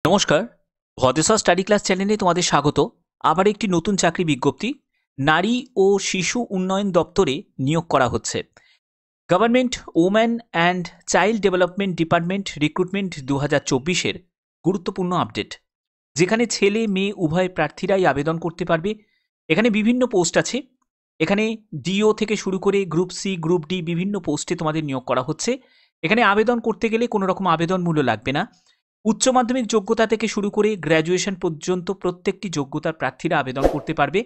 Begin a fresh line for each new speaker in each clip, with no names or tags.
নমস্কার, ভদেশা study class চ্যানেলে তোমাদের স্বাগত। আবার একটি নতুন চাকরি বিজ্ঞপ্তি নারী ও শিশু উন্নয়ন দপ্তরে নিয়োগ করা হচ্ছে। Government woman and child development department recruitment 2024-এর গুরুত্বপূর্ণ আপডেট, যেখানে ছেলে মেয়ে উভয় প্রার্থীরাই আবেদন করতে পারবে। এখানে বিভিন্ন পোস্ট আছে। এখানে ডিও থেকে শুরু করে গ্রুপ সি, গ্রুপ ডি বিভিন্ন পোস্টে তোমাদের নিয়োগ করা হচ্ছে। এখানে আবেদন করতে গেলে কোনো রকম আবেদন মূল্য লাগবে না। উচ্চ মাধ্যমিক যোগ্যতা থেকে শুরু করে গ্র্যাজুয়েশন পর্যন্ত প্রত্যেকটি যোগ্যতার প্রার্থীরা আবেদন করতে পারবে।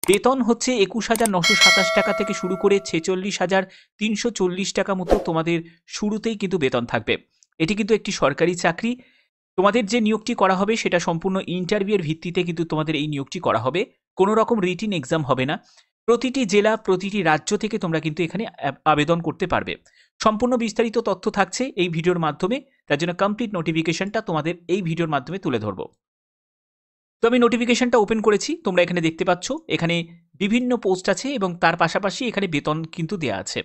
বেতন হচ্ছে 21,927 টাকা থেকে শুরু করে 46,340 টাকা মতো তোমাদের শুরুতেই কিন্তু বেতন থাকবে। এটি কিন্তু একটি সরকারি চাকরি। তোমাদের যে নিয়োগটি করা হবে সেটা সম্পূর্ণ ইন্টারভিউয়ের ভিত্তিতে কিন্তু তোমাদের এই নিয়োগটি করা হবে। কোনো রকম রিটিন এক্সাম হবে না। প্রতিটি জেলা, প্রতিটি রাজ্য থেকে তোমরা কিন্তু এখানে আবেদন করতে পারবে। সম্পূর্ণ বিস্তারিত তথ্য থাকছে এই ভিডিওর মাধ্যমে, তার জন্য কমপ্লিট নোটিফিকেশনটা তোমাদের এই ভিডিওর মাধ্যমে তুলে ধরবো। তো আমি নোটিফিকেশনটা ওপেন করেছি, তোমরা এখানে দেখতে পাচ্ছ। এখানে বিভিন্ন পোস্ট আছে এবং তার পাশাপাশি এখানে বেতন কিন্তু দেওয়া আছে।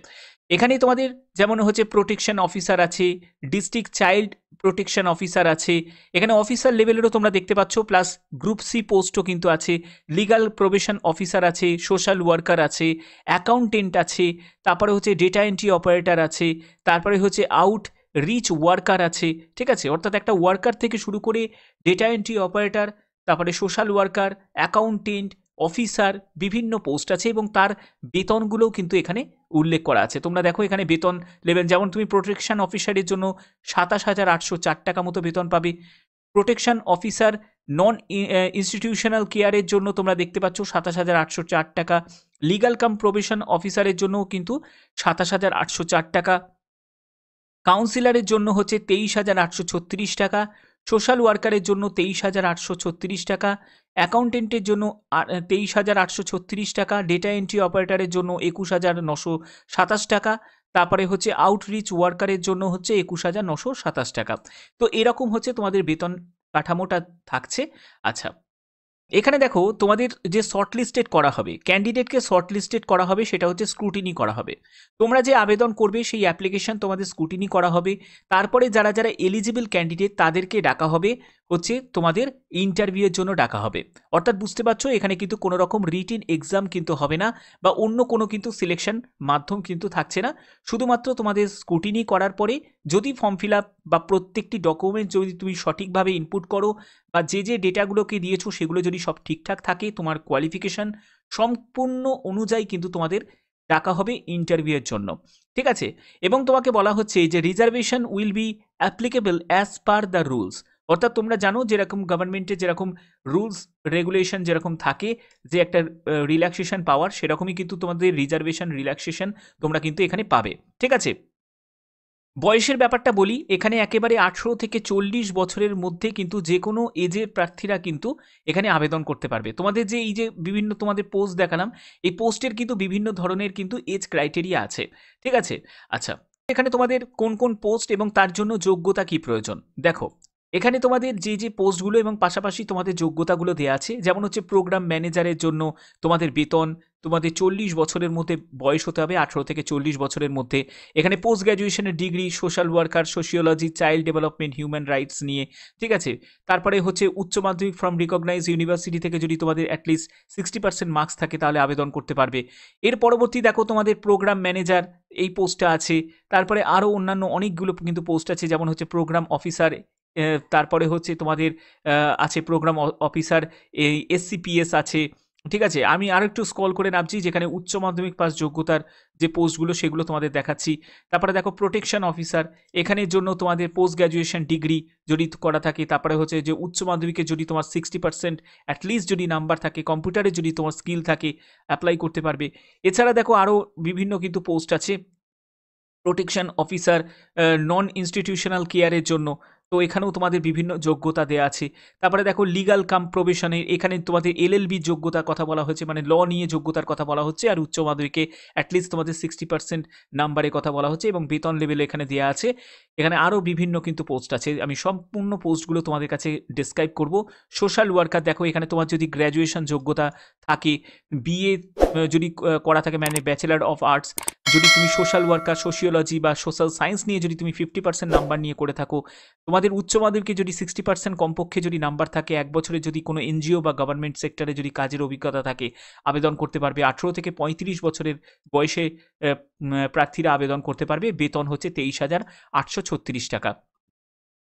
এখানে তোমাদের যেমন হচ্ছে প্রোটেকশন অফিসার আছে, ডিস্ট্রিক্ট চাইল্ড প্রোটেকশন অফিসার আছে, এখানে অফিসার লেভেলেরও তোমরা দেখতে পাচ্ছ, প্লাস গ্রুপ সি পোস্টও কিন্তু আছে, লিগাল প্রোবেশন অফিসার আছে, সোশ্যাল ওয়ার্কার আছে, অ্যাকাউন্টেন্ট আছে, তারপরে হচ্ছে ডেটা এন্ট্রি অপারেটর আছে, তারপরে হচ্ছে আউট রিচ ওয়ার্কার আছে। ঠিক আছে, অর্থাৎ একটা ওয়ার্কার থেকে শুরু করে ডেটা এন্ট্রি অপারেটর, তারপরে সোশ্যাল ওয়ার্কার, অ্যাকাউন্টেন্ট, অফিসার, বিভিন্ন পোস্ট আছে এবং তার বেতনগুলোও কিন্তু এখানে উল্লেখ করা আছে। তোমরা দেখো এখানে বেতন লেভেল, যেমন তুমি প্রোটেকশন অফিসারের জন্য 27,804 টাকা মতো বেতন পাবে। প্রোটেকশন অফিসার নন ইনস্টিটিউশনাল কেয়ারের জন্য তোমরা দেখতে পাচ্ছ 27,804 টাকা। লিগাল কাম প্রোবেশন অফিসারের জন্যও কিন্তু 27,804 টাকা। কাউন্সিলরের জন্য হচ্ছে 23,836 টাকা। সোশ্যাল ওয়ার্কারের জন্য 23,836 টাকা। অ্যাকাউন্টেন্টের জন্য 23,836 টাকা। ডেটা এন্ট্রি অপারেটরের জন্য 21,927 টাকা। তারপরে হচ্ছে আউটরিচ ওয়ার্কারের জন্য হচ্ছে 21,927 টাকা। তো এরকম হচ্ছে তোমাদের বেতন কাঠামোটা থাকছে। আচ্ছা, এখানে দেখো তোমাদের যে শর্টলিস্টেড করা হবে, ক্যান্ডিডেটকে শর্টলিস্টেড করা হবে, সেটা হচ্ছে স্ক্রুটিনি করা হবে। তোমরা যে আবেদন করবে সেই অ্যাপ্লিকেশন তোমাদের স্ক্রুটিনি করা হবে। তারপরে যারা যারা এলিজিবল ক্যান্ডিডেট তাদেরকে ডাকা হবে, হচ্ছে তোমাদের ইন্টারভিউয়ের জন্য ডাকা হবে। অর্থাৎ বুঝতে পারছো এখানে কিন্তু কোনো রকম রিটিন এক্সাম কিন্তু হবে না, বা অন্য কোনো কিন্তু সিলেকশন মাধ্যম কিন্তু থাকছে না। শুধুমাত্র তোমাদের স্ক্রুটিনি করার পরে যদি ফর্ম ফিল আপ বা প্রত্যেকটি ডকুমেন্ট যদি তুমি সঠিকভাবে ইনপুট করো, বা যে যে ডেটাগুলোকে দিয়েছো সেগুলো যদি সব ঠিকঠাক থাকে, তোমার কোয়ালিফিকেশন সম্পূর্ণ অনুযায়ী কিন্তু তোমাদের ডাকা হবে ইন্টারভিউয়ের জন্য। ঠিক আছে, এবং তোমাকে বলা হচ্ছে যে reservation will be applicable as per the rules. অর্থাৎ তোমরা জানো যেরকম গভর্নমেন্টের যেরকম রুলস রেগুলেশন যেরকম থাকে, যে একটা রিল্যাক্সেশন পাওয়ার, সেরকমই কিন্তু তোমাদের রিজার্ভেশন রিল্যাক্সেশন তোমরা কিন্তু এখানে পাবে। ঠিক আছে, বয়সের ব্যাপারটা বলি, এখানে একেবারে 18 থেকে 40 বছরের মধ্যে কিন্তু যে কোনো এজের প্রার্থীরা কিন্তু এখানে আবেদন করতে পারবে। তোমাদের যে এই যে বিভিন্ন তোমাদের পোস্ট দেখালাম, এই পোস্টের কিন্তু বিভিন্ন ধরনের কিন্তু এজ ক্রাইটেরিয়া আছে। ঠিক আছে, আচ্ছা, এখানে তোমাদের কোন কোন পোস্ট এবং তার জন্য যোগ্যতা কি প্রয়োজন দেখো। এখানে তোমাদের যে যে পোস্টগুলো এবং পাশাপাশি তোমাদের যোগ্যতাগুলো দেওয়া আছে, যেমন হচ্ছে প্রোগ্রাম ম্যানেজারের জন্য তোমাদের বেতন, তোমাদের 40 বছরের মধ্যে বয়স হতে হবে, 18 থেকে 40 বছরের মধ্যে। এখানে পোস্ট গ্র্যাজুয়েশনের degree social worker, sociology, child development, human rights নিয়ে। ঠিক আছে, তারপরে হচ্ছে উচ্চ মাধ্যমিক ফ্রম রিকগনাইজ ইউনিভার্সিটি থেকে যদি তোমাদের অ্যাটলিস্ট 60% মার্কস থাকে তাহলে আবেদন করতে পারবে। এর পরবর্তী দেখো তোমাদের প্রোগ্রাম ম্যানেজার এই পোস্টটা আছে। তারপরে আরও অন্যান্য অনেকগুলো কিন্তু পোস্ট আছে, যেমন হচ্ছে প্রোগ্রাম অফিসার, তারপরে হচ্ছে তোমাদের আছে প্রোগ্রাম অফিসার, এই এসসিপিএস আছে। ঠিক আছে, আমি আর একটু স্ক্রল করে নামছি, যেখানে উচ্চ মাধ্যমিক পাস যোগ্যতার যে পোস্টগুলো সেগুলো তোমাদের দেখাচ্ছি। তারপরে দেখো প্রোটেকশন অফিসার, এখানের জন্য তোমাদের পোস্ট গ্র্যাজুয়েশন ডিগ্রি যদি করা থাকে, তারপরে হচ্ছে যে উচ্চ মাধ্যমিকে যদি তোমার 60% অ্যাটলিস্ট যদি নাম্বার থাকে, কম্পিউটারে যদি তোমার স্কিল থাকে, অ্যাপ্লাই করতে পারবে। এছাড়া দেখো আরও বিভিন্ন কিন্তু পোস্ট আছে প্রোটেকশন অফিসার নন ইনস্টিটিউশনাল কেয়ারের জন্য, তো এখানেও তোমাদের বিভিন্ন যোগ্যতা দেওয়া আছে। তারপরে দেখো লিগাল কাম প্রবেশনে, এখানে তোমাদের এলএলবি যোগ্যতার কথা বলা হচ্ছে, মানে ল নিয়ে যোগ্যতার কথা বলা হচ্ছে, আর উচ্চ মাধ্যমিকে অ্যাটলিস্ট তোমাদের 60% নাম্বারের কথা বলা হচ্ছে, এবং বেতন লেভেল এখানে দেওয়া আছে। এখানে আরও বিভিন্ন কিন্তু পোস্ট আছে, আমি সম্পূর্ণ পোস্টগুলো তোমাদের কাছে ডিসক্রাইব করব। সোশ্যাল ওয়ার্কার দেখো, এখানে তোমার যদি গ্র্যাজুয়েশন যোগ্যতা থাকে, বিএ যদি করা থাকে, মানে ব্যাচেলার অফ আর্টস, যদি তুমি সোশ্যাল ওয়ার্কার, সোশিওলজি বা সোশ্যাল সায়েন্স নিয়ে যদি তুমি 50% নাম্বার নিয়ে করে থাকো, তোমাদের তোমাদের উচ্চ মাধ্যমিকে যদি 60% কমপক্ষে যদি নাম্বার থাকে, 1 বছরে যদি কোনো এনজিও বা গভর্নমেন্ট সেক্টরে যদি কাজের অভিজ্ঞতা থাকে আবেদন করতে পারবে। 18 থেকে 35 বছরের বয়সে প্রার্থীরা আবেদন করতে পারবে। বেতন হচ্ছে 23,836 টাকা।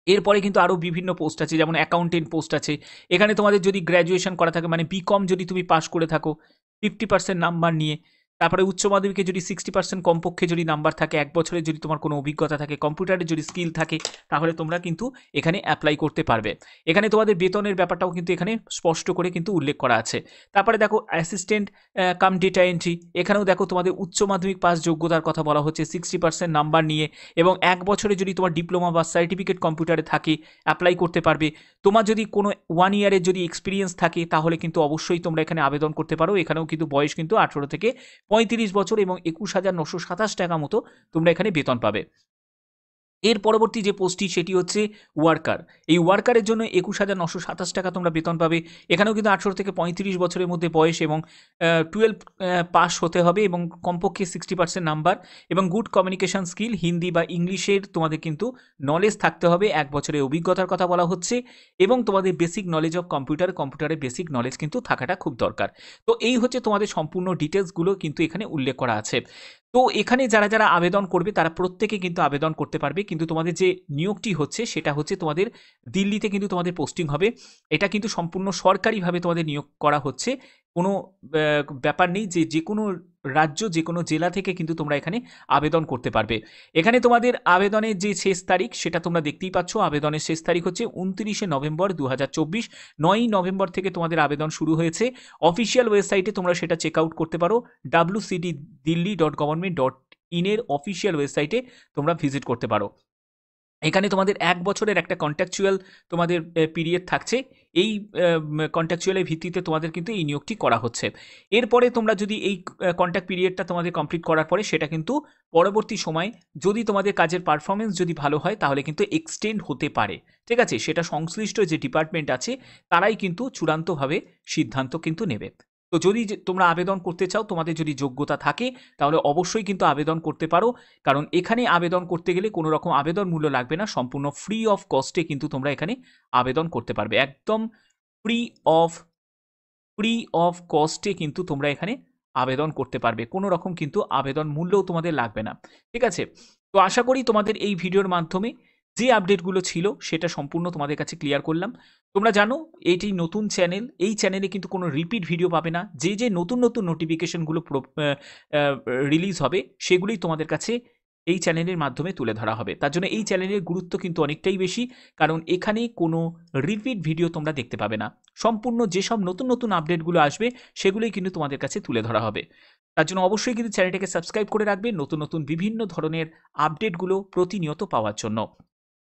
এরপরে কিন্তু আরও বিভিন্ন পোস্ট আছে, যেমন অ্যাকাউন্টেন্ট পোস্ট আছে। এখানে তোমাদের যদি গ্র্যাজুয়েশন করা থাকে, মানে বিকম যদি তুমি পাস করে থাকো 50% নাম্বার নিয়ে, তারপরে উচ্চ মাধ্যমিকে যদি 60% কমপক্ষে যদি নাম্বার থাকে, 1 বছরে যদি তোমার কোনো অভিজ্ঞতা থাকে, কম্পিউটারে যদি স্কিল থাকে, তাহলে তোমরা কিন্তু এখানে অ্যাপ্লাই করতে পারবে। এখানে তোমাদের বেতনের ব্যাপারটাও কিন্তু এখানে স্পষ্ট করে কিন্তু উল্লেখ করা আছে। তারপরে দেখো অ্যাসিস্ট্যান্ট কাম ডেটা এন্ট্রি, এখানেও দেখো তোমাদের উচ্চ মাধ্যমিক পাস যোগ্যতার কথা বলা হচ্ছে 60% নাম্বার নিয়ে, এবং 1 বছরে যদি তোমার ডিপ্লোমা বা সার্টিফিকেট কম্পিউটারে থাকে অ্যাপ্লাই করতে পারবে। তোমার যদি কোনো 1 ইয়ারের যদি এক্সপিরিয়েন্স থাকে তাহলে কিন্তু অবশ্যই তোমরা এখানে আবেদন করতে পারো। এখানেও কিন্তু বয়স কিন্তু 18 থেকে 35 বছর এবং 21,927 টাকা মতো তোমরা এখানে বেতন পাবে। এর পরবর্তী যে পোস্টটি সেটি হচ্ছে ওয়ার্কার। এই ওয়ার্কারের জন্য 21,927 টাকা তোমরা বেতন পাবে। এখানেও কিন্তু 18 থেকে 35 বছরের মধ্যে বয়স এবং 12 পাস হতে হবে এবং কমপক্ষে 60% নাম্বার এবং গুড কমিউনিকেশন স্কিল, হিন্দি বা ইংলিশের তোমাদের কিন্তু নলেজ থাকতে হবে। 1 বছরের অভিজ্ঞতার কথা বলা হচ্ছে এবং তোমাদের বেসিক নলেজ অফ কম্পিউটারের বেসিক নলেজ কিন্তু থাকাটা খুব দরকার। তো এই হচ্ছে তোমাদের সম্পূর্ণ ডিটেলসগুলো কিন্তু এখানে উল্লেখ করা আছে। তো এখানে যারা যারা আবেদন করবে তারা প্রত্যেকে কিন্তু আবেদন করতে পারবে, কিন্তু তোমাদের যে নিয়োগটি হচ্ছে সেটা হচ্ছে তোমাদের দিল্লিতে কিন্তু তোমাদের পোস্টিং হবে। এটা কিন্তু সম্পূর্ণ সরকারিভাবে তোমাদের নিয়োগ করা হচ্ছে। কোনো ব্যাপার নেই যে কোনো রাজ্য, যে কোনো জেলা থেকে কিন্তু তোমরা এখানে আবেদন করতে পারবে। এখানে তোমাদের আবেদনের যে শেষ তারিখ সেটা তোমরা দেখতেই পাচ্ছ। আবেদনের শেষ তারিখ হচ্ছে 29শে নভেম্বর 2024। 9ই নভেম্বর থেকে তোমাদের আবেদন শুরু হয়েছে। অফিসিয়াল ওয়েবসাইটে তোমরা সেটা চেক আউট করতে পারো। wcddelhi.government.in এর অফিসিয়াল ওয়েবসাইটে তোমরা ভিজিট করতে পারো। এখানে তোমাদের 1 বছরের একটা কন্ট্রাকচুয়াল তোমাদের পিরিয়ড থাকছে। এই কন্ট্রাকচুয়ালের ভিত্তিতে তোমাদের কিন্তু এই নিয়োগটি করা হচ্ছে। এরপরে তোমরা যদি এই কন্ট্রাক্ট পিরিয়ডটা তোমাদের কমপ্লিট করার পরে সেটা কিন্তু পরবর্তী সময় যদি তোমাদের কাজের পারফরমেন্স যদি ভালো হয় তাহলে কিন্তু এক্সটেন্ড হতে পারে। ঠিক আছে, সেটা সংশ্লিষ্ট যে ডিপার্টমেন্ট আছে তারাই কিন্তু চূড়ান্তভাবে সিদ্ধান্ত কিন্তু নেবে। তো যদি তোমরা আবেদন করতে চাও, তোমাদের যদি যোগ্যতা থাকে তাহলে অবশ্যই কিন্তু আবেদন করতে পারো, কারণ এখানে আবেদন করতে গেলে কোনো রকম আবেদন মূল্য লাগবে না। সম্পূর্ণ ফ্রি অফ কস্টে কিন্তু তোমরা এখানে আবেদন করতে পারবে। একদম ফ্রি অফ কস্টে কিন্তু তোমরা এখানে আবেদন করতে পারবে। কোনো রকম কিন্তু আবেদন মূল্যও তোমাদের লাগবে না। ঠিক আছে, তো আশা করি তোমাদের এই ভিডিওর মাধ্যমে যে আপডেটগুলো ছিল সেটা সম্পূর্ণ তোমাদের কাছে ক্লিয়ার করলাম। তোমরা জানো এটি নতুন চ্যানেল, এই চ্যানেলে কিন্তু কোনো রিপিট ভিডিও পাবে না। যে নতুন নতুন নোটিফিকেশনগুলো রিলিজ হবে সেগুলোই তোমাদের কাছে এই চ্যানেলের মাধ্যমে তুলে ধরা হবে। তার জন্য এই চ্যানেলের গুরুত্ব কিন্তু অনেকটাই বেশি, কারণ এখানে কোনো রিপিট ভিডিও তোমরা দেখতে পাবে না। সম্পূর্ণ যেসব নতুন নতুন আপডেটগুলো আসবে সেগুলোই কিন্তু তোমাদের কাছে তুলে ধরা হবে। তার জন্য অবশ্যই কিন্তু চ্যানেলটাকে সাবস্ক্রাইব করে রাখবে নতুন নতুন বিভিন্ন ধরনের আপডেটগুলো প্রতিনিয়ত পাওয়ার জন্য।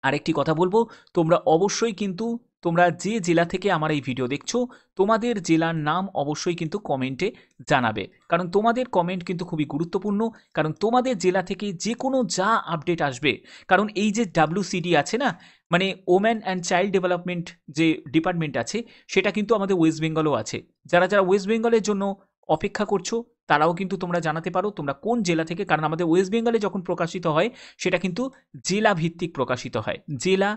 আরেকটি কথা বলবো, তোমরা অবশ্যই কিন্তু তোমরা যে জেলা থেকে আমার এই ভিডিও দেখছো তোমাদের জেলার নাম অবশ্যই কিন্তু কমেন্টে জানাবে, কারণ তোমাদের কমেন্ট কিন্তু খুবই গুরুত্বপূর্ণ। কারণ তোমাদের জেলা থেকে যে কোনো যা আপডেট আসবে, কারণ এই যে WCD আছে না, মানে ওম্যান অ্যান্ড চাইল্ড ডেভেলপমেন্ট যে ডিপার্টমেন্ট আছে সেটা কিন্তু আমাদের ওয়েস্ট বেঙ্গলও আছে। যারা যারা ওয়েস্ট বেঙ্গলের জন্য অপেক্ষা করছো তারাও কিন্তু তোমরা জানাতে পারো তোমরা কোন জেলা থেকে, কারণ আমাদের ওয়েস্ট বেঙ্গলে যখন প্রকাশিত হয় সেটা কিন্তু জেলা ভিত্তিক প্রকাশিত হয়, জেলা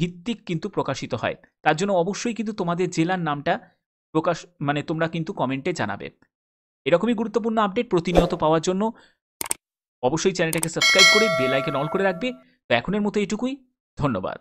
ভিত্তিক কিন্তু প্রকাশিত হয়। তার জন্য অবশ্যই কিন্তু তোমাদের জেলার নামটা তোমরা কিন্তু কমেন্টে জানাবে। এরকমই গুরুত্বপূর্ণ আপডেট প্রতিনিয়ত পাওয়ার জন্য অবশ্যই চ্যানেলটাকে সাবস্ক্রাইব করে বেল আইকন অল করে রাখবে। তো এখনের মতো এটুকুই, ধন্যবাদ।